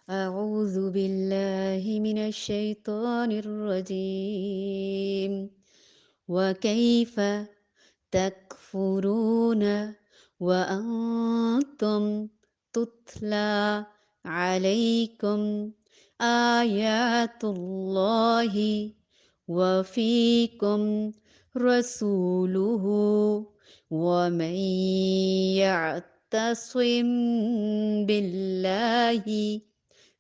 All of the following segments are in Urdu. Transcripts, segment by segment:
أعوذ بالله من الشيطان الرجيم وكيف تكفرون وأنتم تتلى عليكم آيات الله وفيكم رسوله ومن يعتصم بالله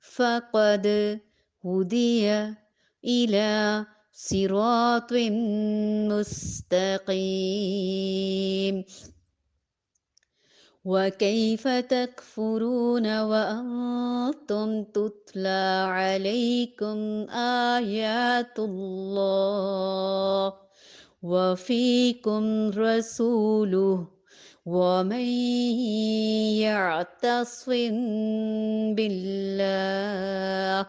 فقد هدي إلى صراط مستقيم وكيف تكفرون وأنتم تتلى عليكم آيات الله وفيكم رسوله ومن يعتصم بالله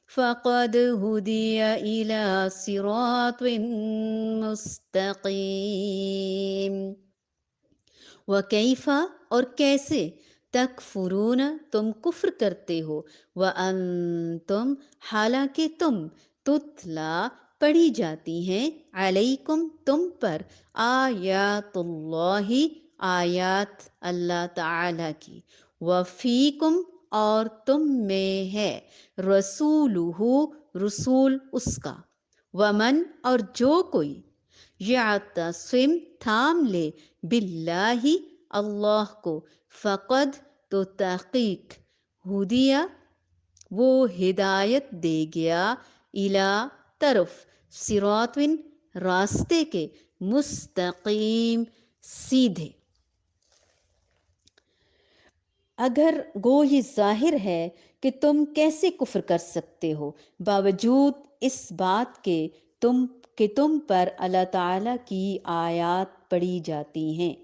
فقد هدي إلى صراط مستقيم وکیف اور کیسے تکفرون تم کفر کرتے ہو وانتم حالانکہ تم تتلا پڑھی جاتی ہیں علیکم تم پر آیات اللہ آیات اللہ تعالی کی وفیکم اور تم میں ہے رسولہ رسول اس کا ومن اور جو کوئی یعتصم تھام لے باللہ اللہ کو فقد تو تحقیق ہدیہ وہ ہدایت دے گیا الا طرف صراطن راستے کے مستقیم سیدھے اگر گو یہ ظاہر ہے کہ تم کیسے کفر کر سکتے ہو باوجود اس بات کے تم پر اللہ تعالیٰ کی آیات پڑھی جاتی ہیں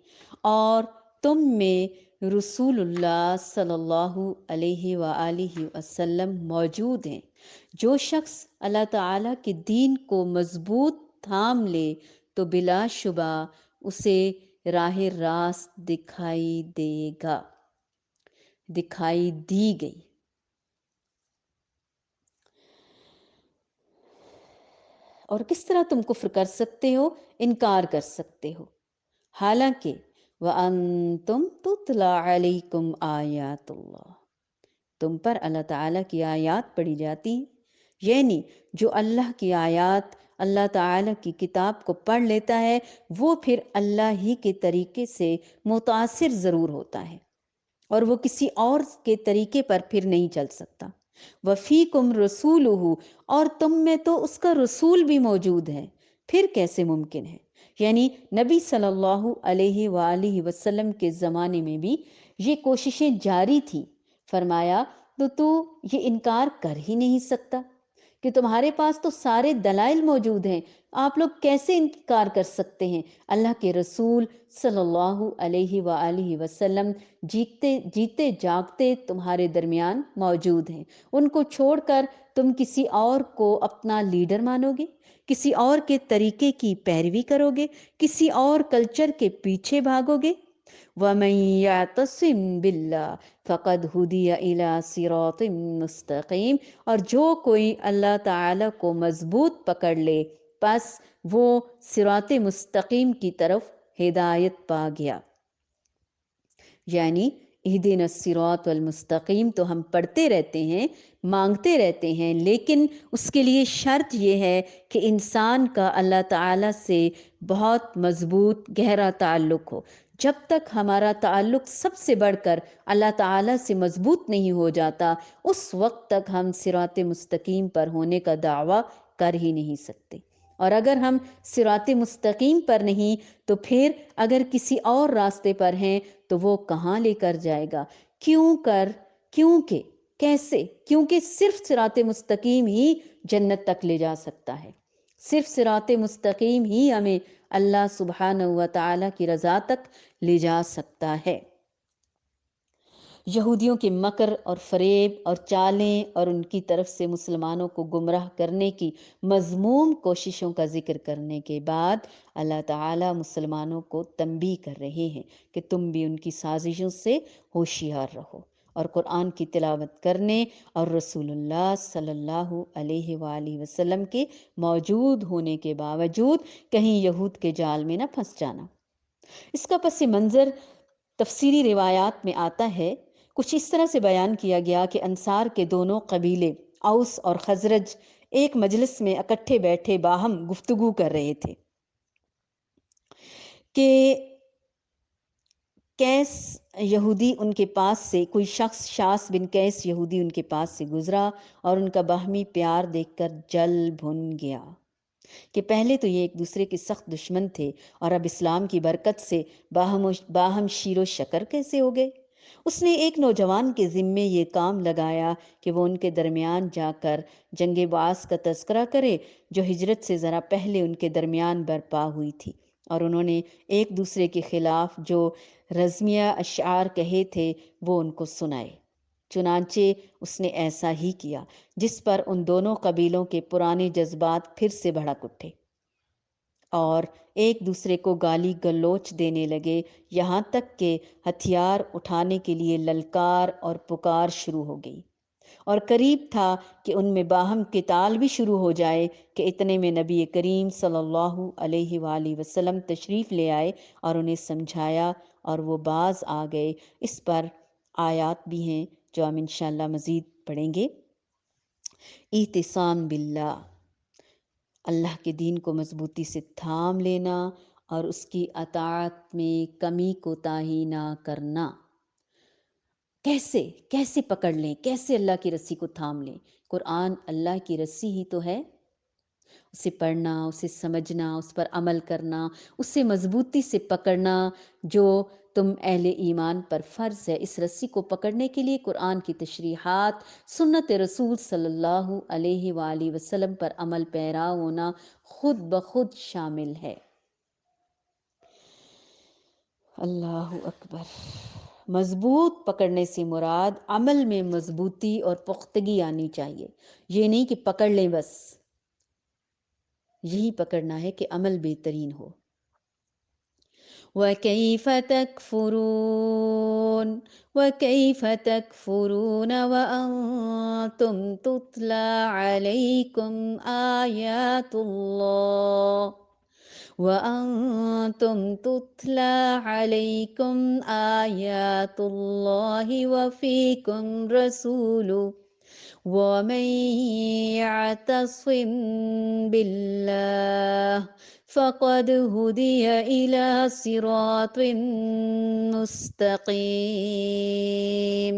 اور تم میں رسول اللہ صلی اللہ علیہ وآلہ وسلم موجود ہیں جو شخص اللہ تعالیٰ کے دین کو مضبوط تھام لے تو بلا شبہ اسے راہ راست دکھائی دی گئی اور کس طرح تم کفر کر سکتے ہو انکار کر سکتے ہو حالانکہ وَأَنْتُمْ تُتْلَى عَلَيْكُمْ آیات اللہ تم پر اللہ تعالیٰ کی آیات پڑھی جاتی یعنی جو اللہ کی آیات اللہ تعالیٰ کی کتاب کو پڑھ لیتا ہے وہ پھر اللہ ہی کے طریقے سے متاثر ضرور ہوتا ہے اور وہ کسی اور کے طریقے پر پھر نہیں چل سکتا وفیکم رسولہ اور تم میں تو اس کا رسول بھی موجود ہے پھر کیسے ممکن ہے یعنی نبی صلی اللہ علیہ وآلہ وسلم کے زمانے میں بھی یہ کوششیں جاری تھیں فرمایا تو یہ انکار کر ہی نہیں سکتا کہ تمہارے پاس تو سارے دلائل موجود ہیں آپ لوگ کیسے انکار کر سکتے ہیں اللہ کے رسول صلی اللہ علیہ وآلہ وسلم جیتے جاگتے تمہارے درمیان موجود ہیں ان کو چھوڑ کر تم کسی اور کو اپنا لیڈر مانو گے کسی اور کے طریقے کی پیروی کرو گے کسی اور کلچر کے پیچھے بھاگو گے وَمَن يَعْتَصِم بِاللَّهِ فَقَدْ هُدِيَ إِلَى صِرَاطٍ مُسْتَقِيم اور جو کوئی اللہ تعالیٰ کو مضبوط پکڑ لے پس وہ صراط مستقیم کی طرف ہدایت پا گیا یعنی اہدنا الصراط المستقیم تو ہم پڑھتے رہتے ہیں مانگتے رہتے ہیں لیکن اس کے لیے شرط یہ ہے کہ انسان کا اللہ تعالیٰ سے بہت مضبوط گہرا تعلق ہو جب تک ہمارا تعلق سب سے بڑھ کر اللہ تعالیٰ سے مضبوط نہیں ہو جاتا اس وقت تک ہم صراط مستقیم پر ہونے کا دعویٰ کر ہی نہیں سکتے اور اگر ہم صراط مستقیم پر نہیں تو پھر اگر کسی اور راستے پر ہیں تو وہ کہاں لے کر جائے گا کیونکہ صرف صراط مستقیم ہی جنت تک لے جا سکتا ہے صرف صراط مستقیم ہی ہمیں اللہ سبحانہ و تعالیٰ کی رضا تک لے جا سکتا ہے یہودیوں کے مکر اور فریب اور چالیں اور ان کی طرف سے مسلمانوں کو گمراہ کرنے کی مذموم کوششوں کا ذکر کرنے کے بعد اللہ تعالیٰ مسلمانوں کو تنبیہ کر رہے ہیں کہ تم بھی ان کی سازشوں سے ہوشیار رہو اور قرآن کی تلاوت کرنے اور رسول اللہ صلی اللہ علیہ وآلہ وسلم کے موجود ہونے کے باوجود کہیں یہود کے جال میں نہ پھنس جانا۔ اس کا پس منظر تفسیری روایات میں آتا ہے، کچھ اس طرح سے بیان کیا گیا کہ انصار کے دونوں قبیلے اوس اور خزرج ایک مجلس میں اکٹھے بیٹھے باہم گفتگو کر رہے تھے کہ کیس یہودی ان کے پاس سے، کوئی شخص شاس بن کیس یہودی ان کے پاس سے گزرا اور ان کا باہمی پیار دیکھ کر جل بھن گیا کہ پہلے تو یہ ایک دوسرے کے سخت دشمن تھے اور اب اسلام کی برکت سے باہم شیر و شکر کیسے ہو گئے۔ اس نے ایک نوجوان کے ذمے یہ کام لگایا کہ وہ ان کے درمیان جا کر جنگ بعث کا تذکرہ کرے جو ہجرت سے ذرا پہلے ان کے درمیان برپا ہوئی تھی، اور انہوں نے ایک دوسرے کے خلاف جو رزمیہ اشعار کہے تھے وہ ان کو سنائے۔ چنانچہ اس نے ایسا ہی کیا، جس پر ان دونوں قبیلوں کے پرانے جذبات پھر سے بھڑک اٹھے اور ایک دوسرے کو گالی گلوچ دینے لگے، یہاں تک کہ ہتھیار اٹھانے کے لیے للکار اور پکار شروع ہو گئی، اور قریب تھا کہ ان میں باہم قتال بھی شروع ہو جائے کہ اتنے میں نبی کریم صلی اللہ علیہ وآلہ وسلم تشریف لے آئے اور انہیں سمجھایا اور وہ باز آ گئے۔ اس پر آیات بھی ہیں جو ہم انشاءاللہ مزید پڑھیں گے۔ اعتصام باللہ، اللہ کے دین کو مضبوطی سے تھام لینا اور اس کی اطاعت میں کمی کوتاہی نہ کرنا۔ کیسے پکڑ لیں، کیسے اللہ کی رسی کو تھام لیں؟ قرآن اللہ کی رسی ہی تو ہے، اسے پڑھنا، اسے سمجھنا، اس پر عمل کرنا، اسے مضبوطی سے پکڑنا جو تم اہل ایمان پر فرض ہے۔ اس رسی کو پکڑنے کے لیے قرآن کی تشریحات، سنت رسول صلی اللہ علیہ وآلہ وسلم پر عمل پیرا ہونا خود بخود شامل ہے۔ اللہ اکبر۔ مضبوط پکڑنے سے مراد عمل میں مضبوطی اور پختگی آنی چاہیے، یہ نہیں کہ پکڑ لیں بس، یہی پکڑنا ہے کہ عمل بہترین ہو۔ وَكَيْفَ تَكْفُرُونَ وَكَيْفَ تَكْفُرُونَ وَأَنْتُمْ تُتْلَى عَلَيْكُمْ آيَاتُ اللَّهِ وَأَنْتُمْ تُتْلَى عَلَيْكُمْ آيَاتُ اللَّهِ وَفِيكُمْ رَسُولُهُ وَمَنْ يَعْتَصِمْ بِاللَّهِ فَقَدْ هُدِيَ إِلَى صِرَاطٍ مُسْتَقِيمٍ۔